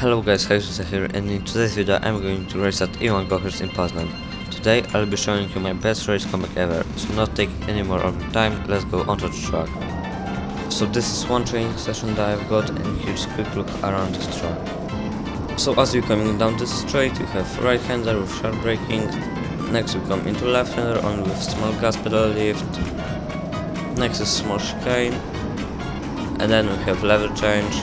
Hello guys, Yoshi here, and in today's video I'm going to race at Gokarts in Poznań. Today I'll be showing you my best race comeback ever, so not taking any more of your time, let's go onto the track. So this is one training session that I've got, and here's a quick look around this track. So as you're coming down this straight, you have right hander with sharp braking, next you come into left hander only with small gas pedal lift, next is small chicane, and then we have lever change,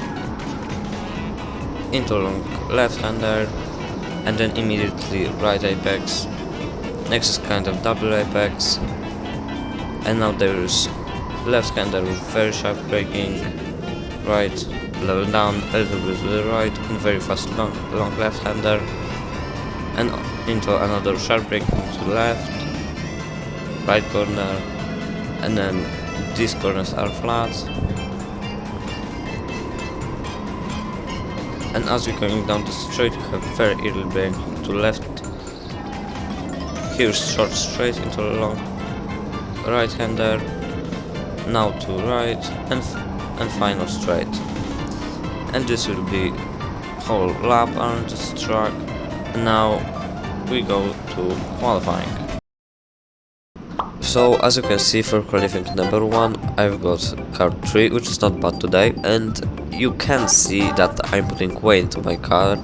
into long left-hander, and then immediately right apex. Next is kind of double apex, and now there is left-hander with very sharp braking, right, level down, a little bit to the right, and very fast long left-hander, and into another sharp braking to the left, right corner, and then these corners are flat. And as you're going down the straight, you have very early braking to left. Here's short straight into a long right hander. Now to right and final straight. And this will be whole lap around this track. And now we go to qualifying. So as you can see, for qualifying number 1, I've got car 3, which is not bad today, and you can see that I'm putting weight into my cart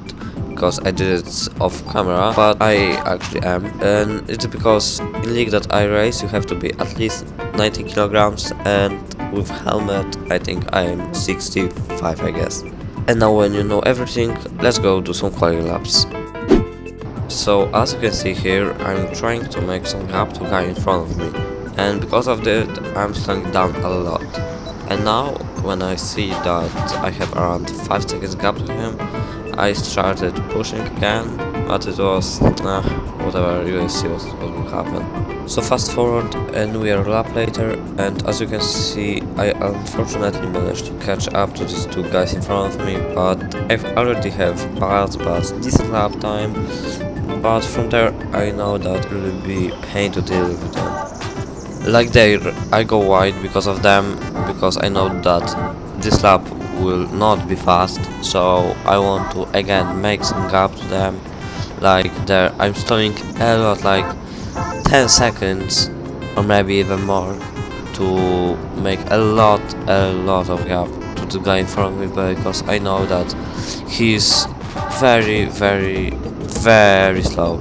because I did it off camera, but I actually am, and it's because in league that I race you have to be at least 90 kilograms, and with helmet I think I am 65, I guess. And now when you know everything, let's go do some qualifying laps. So as you can see here, I'm trying to make some gap to guy in front of me, and because of that I'm slowing down a lot. And now when I see that I have around 5 seconds gap to him, I started pushing again, but it was whatever, you will see what will happen. So fast forward and we are a lap later, and as you can see I unfortunately managed to catch up to these two guys in front of me, but I already have bad but decent lap time. But from there I know that it will be pain to deal with them. Like there, I go wide because of them, because I know that this lap will not be fast, so I want to again make some gap to them. Like there, I'm stalling a lot, like 10 seconds or maybe even more, to make a lot of gap to the guy in front of me, because I know that he's very slow.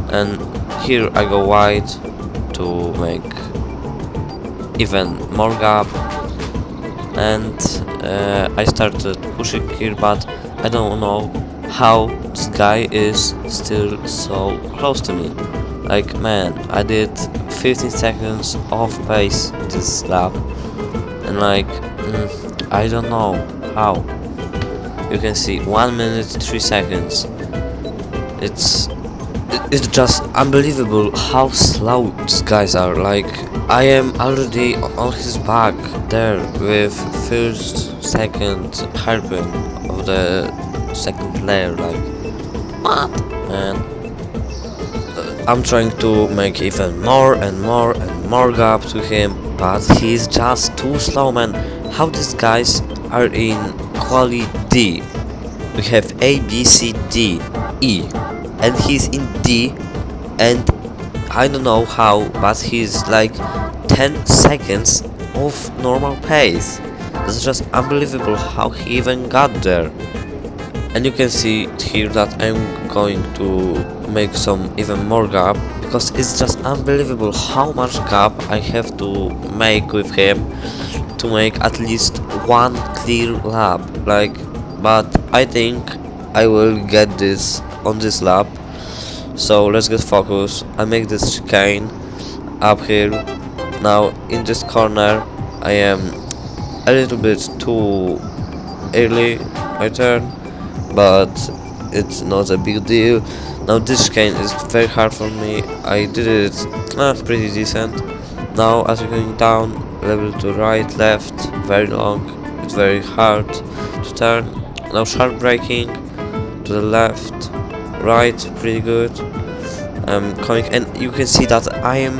And here I go wide to make even more gap, and I started pushing here, but I don't know how this guy is still so close to me. Like, man, I did 15 seconds off pace this lap, and like I don't know how. You can see 1 minute 3 seconds. It's just unbelievable how slow these guys are. Like, I am already on his back there with first, second hairpin of the second player. Like, what? And I'm trying to make even more and more gap to him, but he's just too slow, man. How these guys are in quali D? We have A, B, C, D, E, and he's in D, and I don't know how, but he's like 10 seconds off normal pace. It's just unbelievable how he even got there. And you can see here that I'm going to make some even more gap, because it's just unbelievable how much gap I have to make with him to make at least one clear lap. Like, but I think I will get this on this lap. So let's get focused. I make this chicane up here. Now in this corner I am a little bit too early my turn, but it's not a big deal. Now this chicane is very hard for me. I did it pretty decent. Now as we're going down, level to right, left, very long, it's very hard to turn. Now sharp braking to the left, right, pretty good. I'm coming, and you can see that I am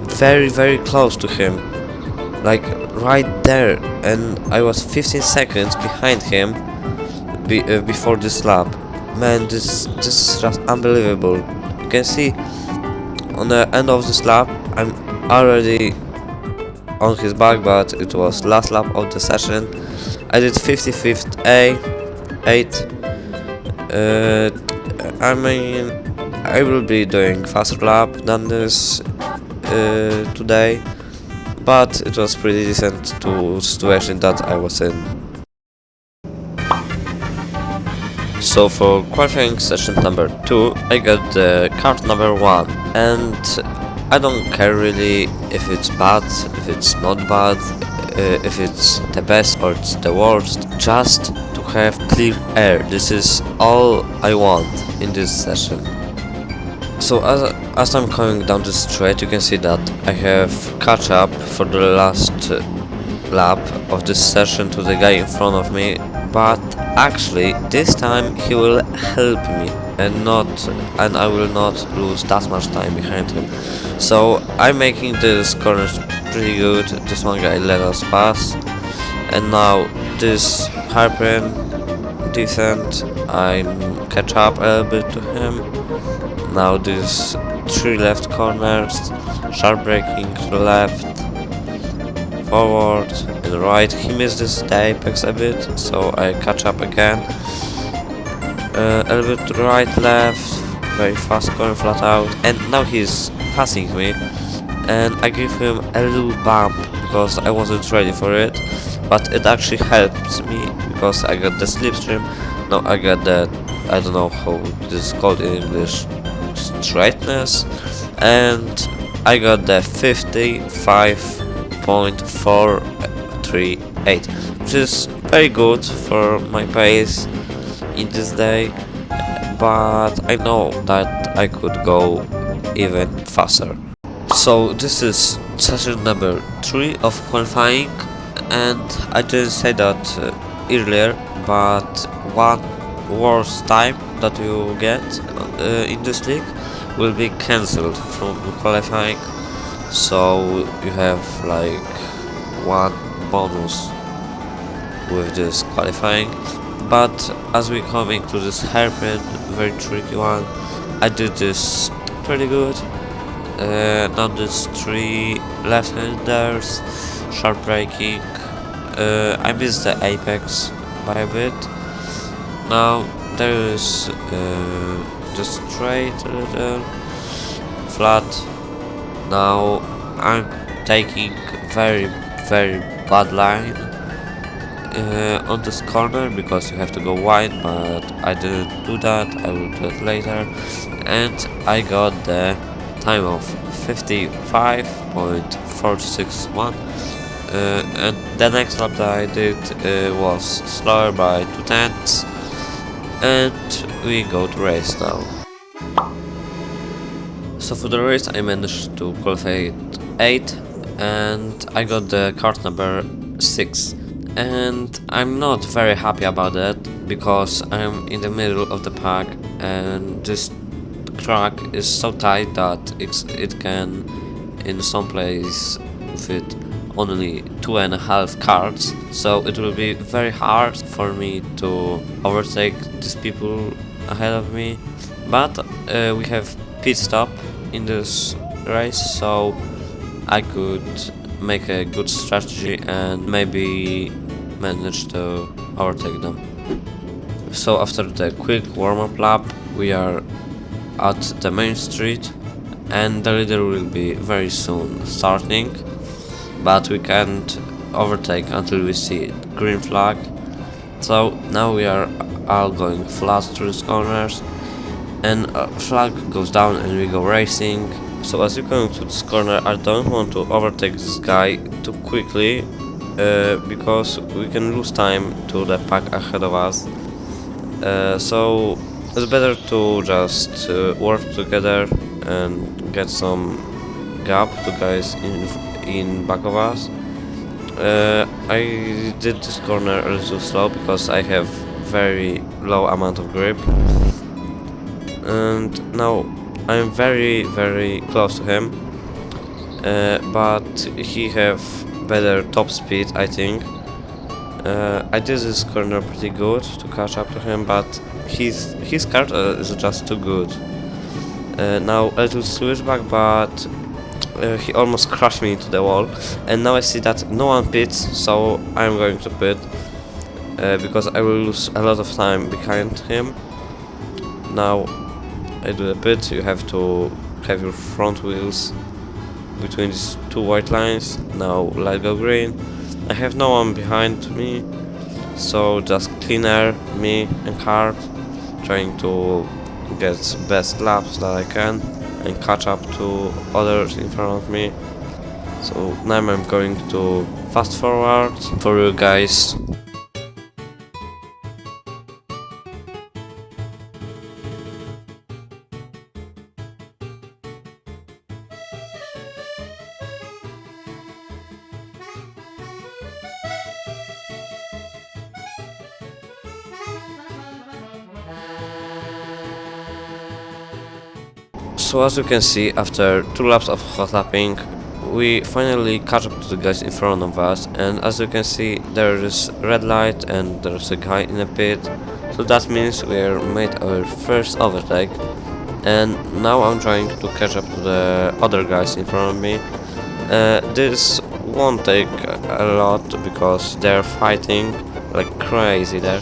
very close to him, like right there, and I was 15 seconds behind him, before this lap. Man, this is just unbelievable. You can see on the end of this lap, I'm already on his back, but it was last lap of the session. I did 55th A, 8. I mean, I will be doing faster lap than this today, but it was pretty decent to situation that I was in. So for qualifying session number 2, I got the kart number 1, and I don't care really if it's bad, if it's not bad, if it's the best or it's the worst, just to have clear air. This is all I want in this session. So as I'm coming down the straight, you can see that I have catch up for the last lap of this session to the guy in front of me, but actually this time he will help me and I will not lose that much time behind him. So I'm making this corners pretty good. This one guy let us pass, and now this hairpin decent. I catch up a little bit to him. Now these 3 left corners, sharp braking to the left, forward and right. He missed this the apex a bit, so I catch up again. A little bit to the right, left, very fast corner flat out, and now he's passing me, and I give him a little bump because I wasn't ready for it, but it actually helps me because I got the slipstream. Now I got the, I don't know how this is called in English, straightness, and I got the 55.438, which is very good for my pace in this day, but I know that I could go even faster. So this is session number 3 of qualifying, and I didn't say that earlier, but one worst time that you get in this league will be cancelled from qualifying, so you have like one bonus with this qualifying. But as we coming to this hairpin, very tricky one, I did this pretty good. Now this 3 left-handers, sharp braking. I missed the apex by a bit. Now there is just straight a little flat. Now I'm taking very bad line on this corner because you have to go wide, but I didn't do that. I will do it later, and I got the time of 55.461, and the next lap that I did was slower by 2/10, and we go to race now. So for the race I managed to qualify 8, and I got the kart number 6. And I'm not very happy about that because I'm in the middle of the pack, and this track is so tight that it can in some place fit only 2.5 cars, so it will be very hard for me to overtake these people ahead of me. But we have pit stop in this race, so I could make a good strategy and maybe manage to overtake them. So after the quick warm-up lap, we are at the main street, and the leader will be very soon starting, but we can't overtake until we see green flag. So now we are all going flat through the corners, and flag goes down and we go racing. So as you're going to this corner, I don't want to overtake this guy too quickly, because we can lose time to the pack ahead of us. So it's better to just work together and get some gap to guys in back of us. I did this corner a little slow because I have very low amount of grip, and now I'm very close to him, but he have better top speed, I think. I did this corner pretty good to catch up to him, but his cart is just too good. Now a little switchback, but he almost crashed me into the wall, and now I see that no one pits, so I'm going to pit because I will lose a lot of time behind him. Now I do a pit. You have to have your front wheels between these two white lines. Now light go green. I have no one behind me, so just cleaner me and Kart, trying to get best laps that I can and catch up to others in front of me. So now I'm going to fast forward for you guys. So as you can see, after 2 laps of hot lapping, we finally catch up to the guys in front of us, and as you can see, there is red light and there's a guy in a pit, so that means we made our first overtake, and now I'm trying to catch up to the other guys in front of me. This won't take a lot because they're fighting like crazy there,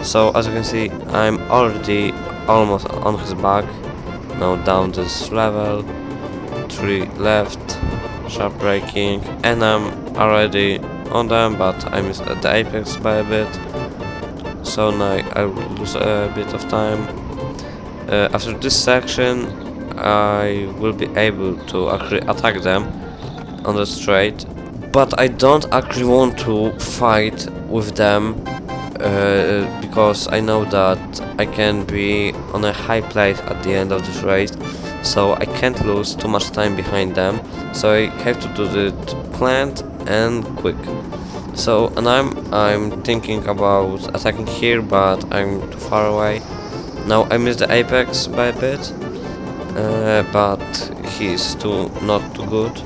so as you can see, I'm already almost on his back. Now down this level, 3 left, sharp braking, and I'm already on them, but I missed at the apex by a bit, so now I lose a bit of time. After this section, I will be able to actually attack them on the straight, but I don't actually want to fight with them because I know that I can be on a high place at the end of this race, so I can't lose too much time behind them, so I have to do it planned and quick. So, and I'm thinking about attacking here, but I'm too far away. Now I missed the apex by a bit, but he's not too good,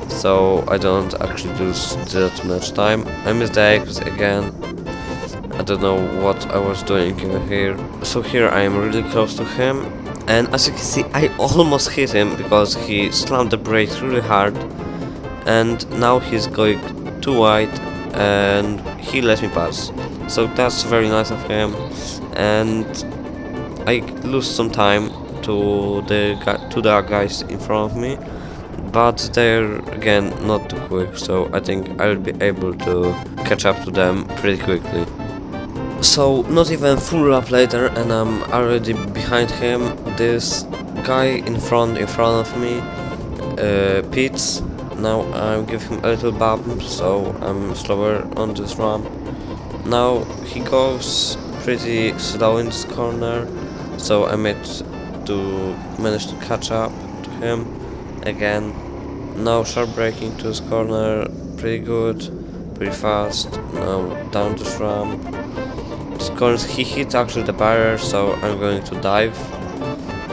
so I don't actually lose that much time. I missed the apex again. I don't know what I was doing here. So here I am really close to him, and as you can see, I almost hit him because he slammed the brakes really hard, and now he's going too wide and he let me pass. So that's very nice of him, and I lose some time to the guys in front of me, but they're again not too quick, so I think I'll be able to catch up to them pretty quickly. So not even full lap later and I'm already behind him. This guy in front of me pits. Now I'm giving him a little bump, so I'm slower on this ramp. Now he goes pretty slow in this corner, so I managed to catch up to him again. Now sharp braking to this corner, pretty good, pretty fast. Now down this ramp. He hit actually the barrier, so I'm going to dive,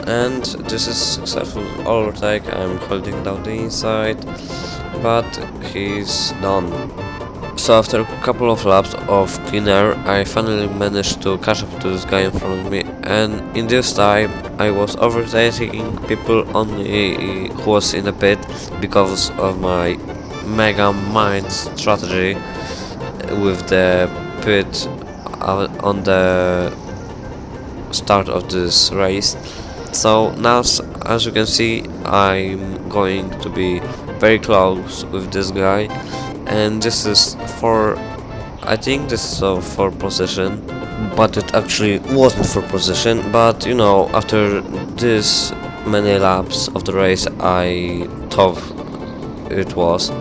and this is successful overtake. I'm holding down the inside, but he's done. So after a couple of laps of clean air, I finally managed to catch up to this guy in front of me, and in this time I was overtaking people only who was in the pit because of my mega mind strategy with the pit on the start of this race. So now, as you can see, I'm going to be very close with this guy, and this is I think this is for position, but it actually wasn't for position. But you know, after this many laps of the race, I thought it was.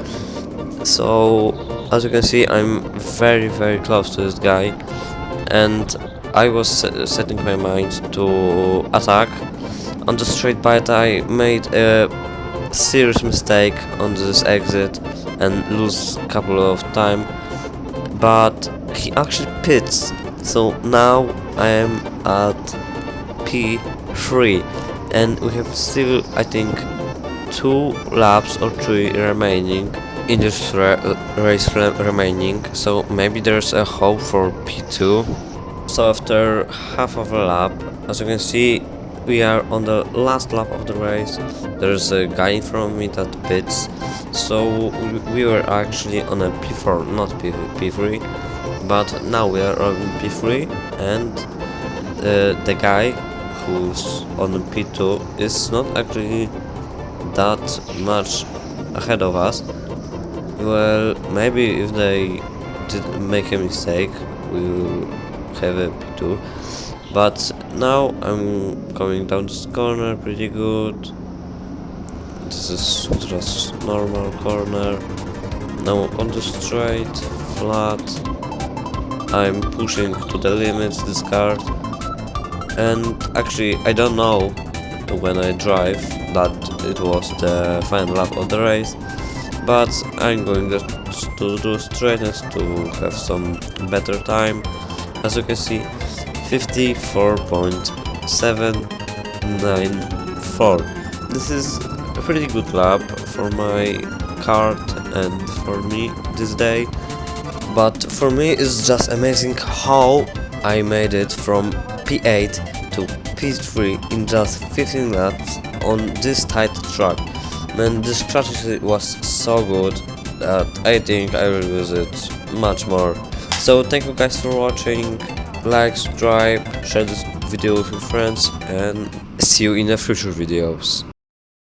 So as you can see, I'm very close to this guy, and I was setting my mind to attack on the straight, but I made a serious mistake on this exit and lose a couple of time, but he actually pits, so now I am at P3 and we have still, I think, 2 laps or 3 remaining in this race remaining, so maybe there's a hope for P2. So after half of a lap, as you can see, we are on the last lap of the race. There's a guy in front of me that pits, so we were actually on a P4, not P3, but now we are on P3, and the guy who's on P2 is not actually that much ahead of us. Well, maybe if they did make a mistake, we will have a P2. But now I'm going down this corner pretty good. This is just normal corner. Now on the straight, flat. I'm pushing to the limits this card. And actually I don't know when I drive that it was the final lap of the race. But I'm going just to do straightness to have some better time. As you can see, 54.794. This is a pretty good lap for my kart and for me this day. But for me it's just amazing how I made it from P8 to P3 in just 15 laps on this tight track. Man, this strategy was so good that I think I will use it much more. So thank you guys for watching, like, subscribe, share this video with your friends, and see you in the future videos.